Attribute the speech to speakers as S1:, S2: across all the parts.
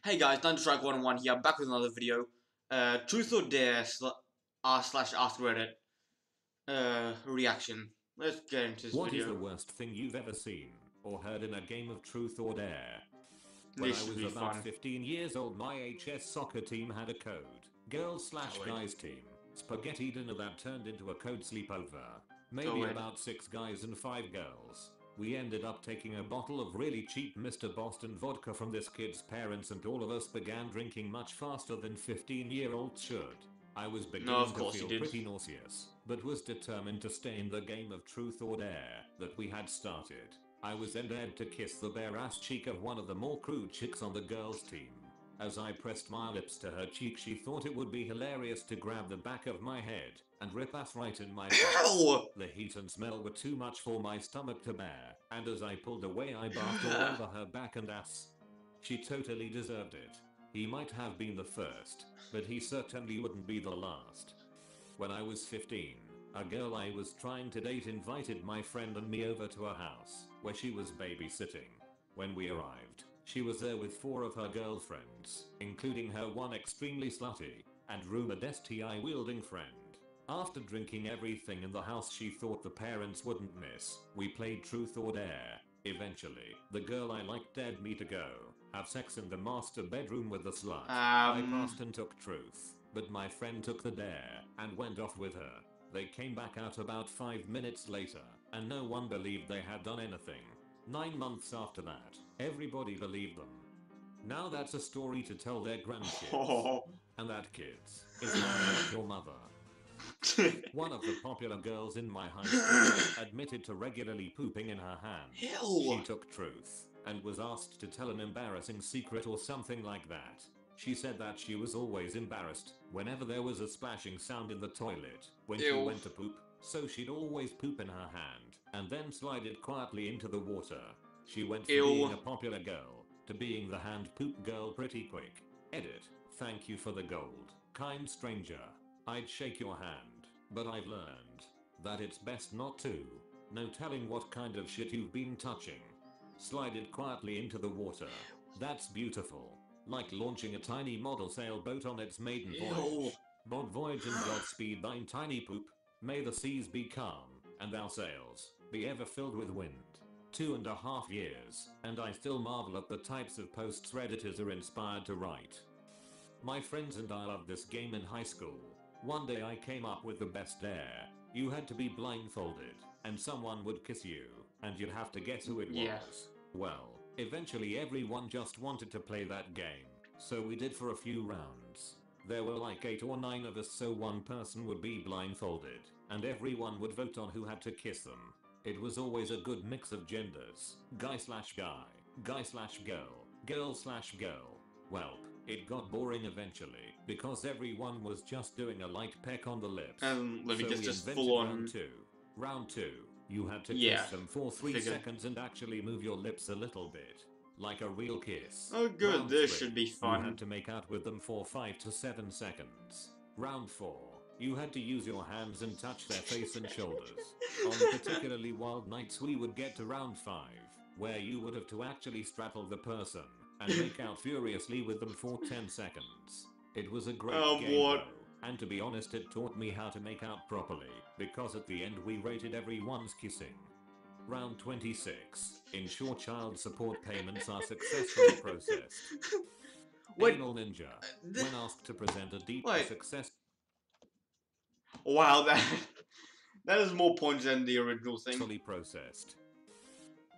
S1: Hey guys, DungeonStrike101 here, back with another video. Truth or Dare slash Askreddit reaction. Let's get into this
S2: What is
S1: video.
S2: the worst thing you've ever seen or heard in a game of Truth or Dare? When
S1: This
S2: I
S1: should
S2: was
S1: be
S2: about
S1: fun.
S2: 15 years old, my HS soccer team had a code. Girls/guys team. Spaghetti dinner that turned into a code sleepover. Maybe about 6 guys and 5 girls. We ended up taking a bottle of really cheap Mr. Boston vodka from this kid's parents, and all of us began drinking much faster than 15-year-olds should. I was
S1: No,
S2: beginning
S1: of
S2: to
S1: course you
S2: feel
S1: did.
S2: pretty nauseous, but was determined to stay in the game of Truth or Dare that we had started. I was then dared to kiss the bare ass cheek of one of the more crude chicks on the girls team. As I pressed my lips to her cheek, she thought it would be hilarious to grab the back of my head and rip ass right in my face.
S1: Ew!
S2: The heat and smell were too much for my stomach to bear, and as I pulled away I barfed all over her back and ass. She totally deserved it. He might have been the first, but he certainly wouldn't be the last. When I was 15, a girl I was trying to date invited my friend and me over to her house, where she was babysitting. When we arrived, she was there with 4 of her girlfriends, including her one extremely slutty and rumored STI-wielding friend. After drinking everything in the house she thought the parents wouldn't miss, we played Truth or Dare. Eventually, the girl I liked dared me to go have sex in the master bedroom with the slut. I passed and took Truth, but my friend took the Dare and went off with her. They came back out about 5 minutes later, and no one believed they had done anything. 9 months after that, everybody believed them. Now that's a story to tell their grandkids. And that, kids, is why your mother. One of the popular girls in my high school admitted to regularly pooping in her hand.
S1: Ew.
S2: She took Truth and was asked to tell an embarrassing secret or something like that. She said that she was always embarrassed whenever there was a splashing sound in the toilet when she went to poop, so she'd always poop in her hand and then slide it quietly into the water. She went from being a popular girl to being the hand poop girl pretty quick. Edit. Thank you for the gold, kind stranger. I'd shake your hand, but I've learned that it's best not to. No telling what kind of shit you've been touching. Slide it quietly into the water. That's beautiful. Like launching a tiny model sailboat on its maiden voyage. Bon voyage and Godspeed thine tiny poop. May the seas be calm, and our sails be ever filled with wind. 2.5 years, and I still marvel at the types of posts Redditors are inspired to write. My friends and I loved this game in high school. One day I came up with the best dare. You had to be blindfolded, and someone would kiss you, and you'd have to guess who it was. Well, eventually everyone just wanted to play that game, so we did for a few rounds. There were like 8 or 9 of us, so one person would be blindfolded, and everyone would vote on who had to kiss them. It was always a good mix of genders, guy/guy, guy/girl, girl/girl. Welp, it got boring eventually, because everyone was just doing a light peck on the lips.
S1: Let me
S2: so
S1: just
S2: we
S1: full on.
S2: round 2. Round 2, you had to kiss them for 3 seconds and actually move your lips a little bit. Like a real kiss.
S1: Oh good,
S2: Round
S1: this
S2: 3,
S1: should be fun.
S2: you had to make out with them for 5 to 7 seconds. Round 4, you had to use your hands and touch their face and shoulders. On particularly wild nights we would get to round 5, where you would have to actually straddle the person and make out furiously with them for 10 seconds. It was a great game though, and to be honest it taught me how to make out properly, because at the end we rated everyone's kissing. Round 26. Ensure child support payments are successfully processed. Anal Ninja. When asked to present a deep success.
S1: Wow, that is more points than the original thing.
S2: Fully processed.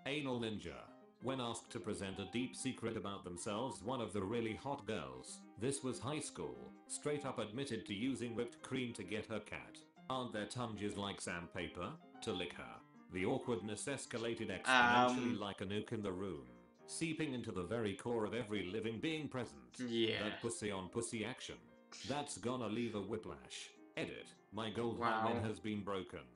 S2: Anal Ninja. When asked to present a deep secret about themselves, one of the really hot girls, this was high school, straight up admitted to using whipped cream to get her cat. Aren't their tongues like sandpaper? To lick her. The awkwardness escalated exponentially like a nuke in the room, seeping into the very core of every living being present. That pussy on pussy action. That's gonna leave a whiplash. Edit. My gold hymen has been broken.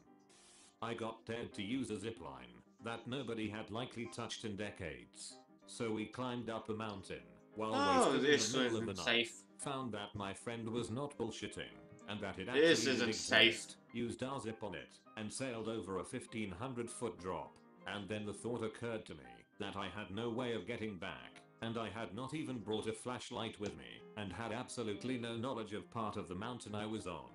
S2: I got dared to use a zipline that nobody had likely touched in decades. So we climbed up a mountain while wasted in the middle of the night. Found that my friend was not bullshitting, and that it actually did exist. Used our zip on it and sailed over a 1,500-foot drop. And then the thought occurred to me that I had no way of getting back. and I had not even brought a flashlight with me, and had absolutely no knowledge of part of the mountain I was on.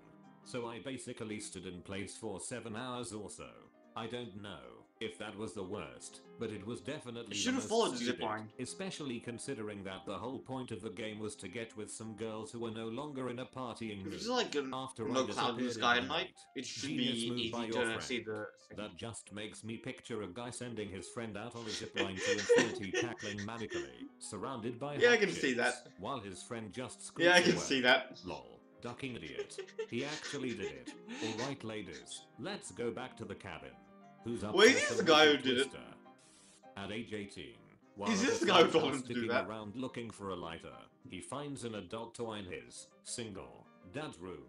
S2: So I basically stood in place for 7 hours or so. I don't know if that was the worst, but it was definitely
S1: You
S2: the
S1: should have
S2: most
S1: followed the
S2: stupid,
S1: zipline.
S2: especially considering that the whole point of the game was to get with some girls who were no longer in a partying
S1: If
S2: mood.
S1: it's like
S2: After
S1: no
S2: I
S1: cloud in the
S2: disappeared
S1: sky
S2: into
S1: at
S2: the
S1: night,
S2: night.
S1: it should
S2: Genius
S1: be
S2: move by
S1: easy
S2: your
S1: to
S2: friend.
S1: see the thing.
S2: That just makes me picture a guy sending his friend out on a zipline to infinity, cackling manically, surrounded by
S1: Yeah, I
S2: hot
S1: can see that.
S2: chicks, while his friend just scoots
S1: Yeah, I can
S2: away.
S1: see that.
S2: Lol. Ducking idiot. He actually did it. Alright ladies, let's go back to the cabin. Who's up
S1: Wait,
S2: for
S1: is this
S2: some
S1: the guy who
S2: wicked
S1: did it?
S2: twister? At age 18, while
S1: Is
S2: other
S1: this the guy who
S2: friends
S1: told
S2: are
S1: him to do
S2: sticking
S1: that?
S2: around looking for a lighter, he finds an adult toy in his single dad's room.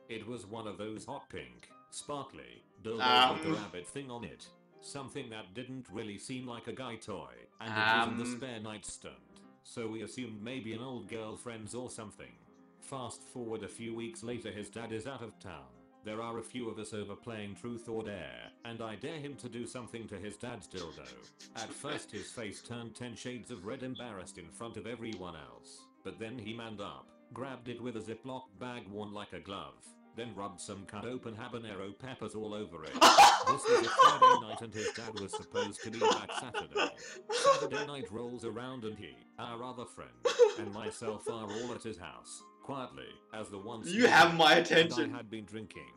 S2: It was one of those hot pink, sparkly dildos with the rabbit thing on it. Something that didn't really seem like a guy toy, and it was in the spare nightstand. So we assumed maybe an old girlfriend's or something. Fast forward a few weeks later, his dad is out of town. There are a few of us over playing Truth or Dare, and I dare him to do something to his dad's dildo. At first his face turned 10 shades of red, embarrassed in front of everyone else, but then he manned up, grabbed it with a Ziploc bag worn like a glove, then rubbed some cut open habanero peppers all over it. This was a Friday night and his dad was supposed to be back Saturday. Saturday night rolls around and he, our other friend, and myself are all at his house, quietly, as the one
S1: You have my attention.
S2: and I had been drinking.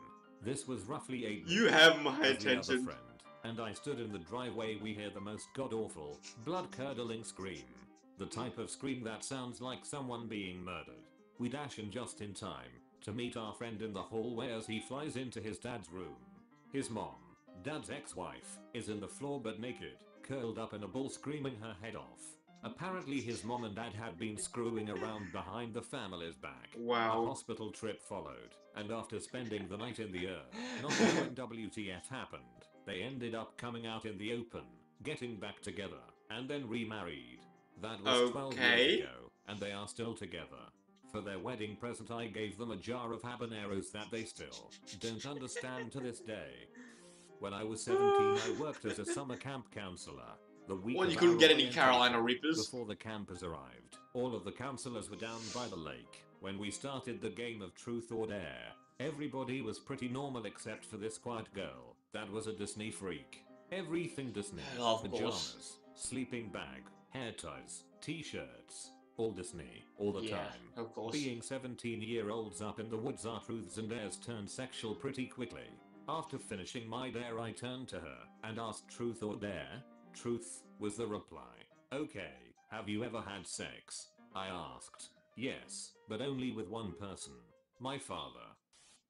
S2: This was roughly 8 minutes.
S1: You have my
S2: as the other
S1: attention.
S2: friend, and I stood in the driveway. We hear the most god-awful, blood-curdling scream. The type of scream that sounds like someone being murdered. We dash in just in time to meet our friend in the hallway as he flies into his dad's room. His mom, dad's ex-wife, is in the floor but naked, curled up in a ball screaming her head off. Apparently his mom and dad had been screwing around behind the family's back.
S1: Wow.
S2: A hospital trip followed, and after spending the night in the not knowing WTF happened, they ended up coming out in the open, getting back together, and then remarried. That was 12 years ago, and they are still together. For their wedding present I gave them a jar of habaneros that they still don't understand to this day. When I was 17 I worked as a summer camp counselor. The week
S1: Well, you
S2: of
S1: couldn't
S2: our
S1: get any
S2: orientation,
S1: Carolina Reapers.
S2: before the campers arrived, all of the counselors were down by the lake. When we started the game of Truth or Dare, everybody was pretty normal except for this quiet girl. That was a Disney freak. Everything Disney.
S1: Of
S2: Pajamas,
S1: course.
S2: sleeping bag, hair ties, t-shirts. All Disney, all the time.
S1: Of course.
S2: Being 17-year-olds up in the woods, our truths and dares turned sexual pretty quickly. After finishing my dare I turned to her and asked truth or dare? Truth, was the reply. Okay, have you ever had sex? I asked. Yes, but only with one person. My father.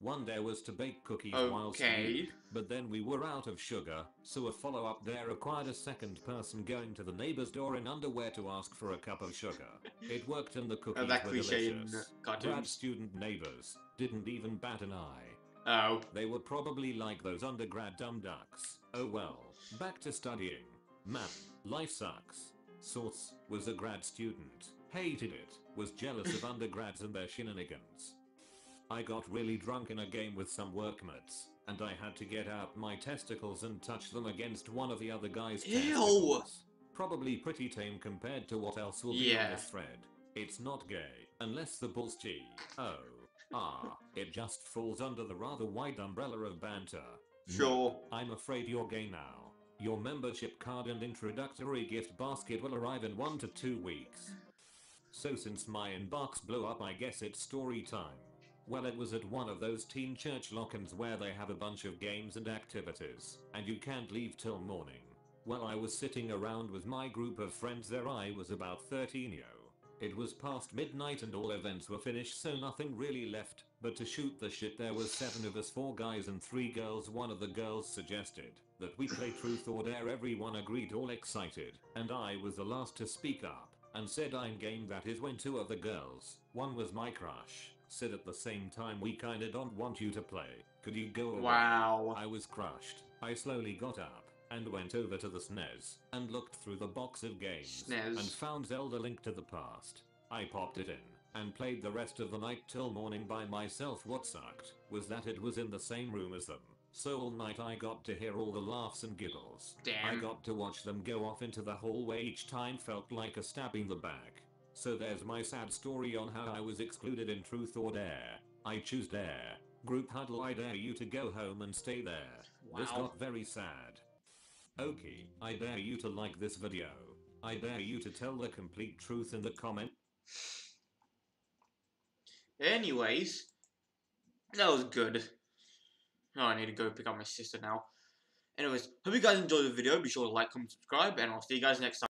S2: One dare was to bake cookies whilst nude, but then we were out of sugar, so a follow-up dare required a second person going to the neighbor's door in underwear to ask for a cup of sugar. It worked and the cookies
S1: that
S2: were
S1: cliche in
S2: delicious.
S1: cartoons.
S2: Grad student neighbors didn't even bat an eye.
S1: Oh.
S2: They were probably like those undergrad dumb ducks. Oh well, back to studying. Man, life sucks. Source, was a grad student. Hated it. Was jealous of undergrads and their shenanigans. I got really drunk in a game with some workmates, and I had to get out my testicles and touch them against one of the other guy's testicles. Probably pretty tame compared to what else will be on this thread. It's not gay, unless the bull's G. It just falls under the rather wide umbrella of banter.
S1: Sure.
S2: Nope, I'm afraid you're gay now. Your membership card and introductory gift basket will arrive in 1 to 2 weeks. So since my inbox blew up, I guess it's story time. Well, it was at one of those teen church lock-ins where they have a bunch of games and activities, and you can't leave till morning. Well, I was sitting around with my group of friends there. I was about 13 yo. It was past midnight and all events were finished, so nothing really left but to shoot the shit. There was 7 of us, 4 guys and 3 girls. One of the girls suggested that we play Truth or Dare. Everyone agreed, all excited, and I was the last to speak up and said I'm game. That is when 2 of the girls, one was my crush, said at the same time, we kinda don't want you to play. Could you go away?
S1: Wow.
S2: I was crushed. I slowly got up and went over to the SNES and looked through the box of games and found Zelda Link to the Past. I popped it in and played the rest of the night till morning by myself. What sucked was that it was in the same room as them, So all night I got to hear all the laughs and giggles. I
S1: Damn.
S2: got to watch them go off into the hallway, each time felt like a stab in the back. So there's my sad story on how I was excluded in Truth or Dare. I choose Dare. Group huddle, I dare you to go home and stay there. This
S1: Wow.
S2: got very sad. Okay, I dare you to like this video. I dare you to tell the complete truth in the comment.
S1: Anyways, that was good. Oh, I need to go pick up my sister now. Anyways, hope you guys enjoyed the video. Be sure to like, comment, subscribe, and I'll see you guys next time.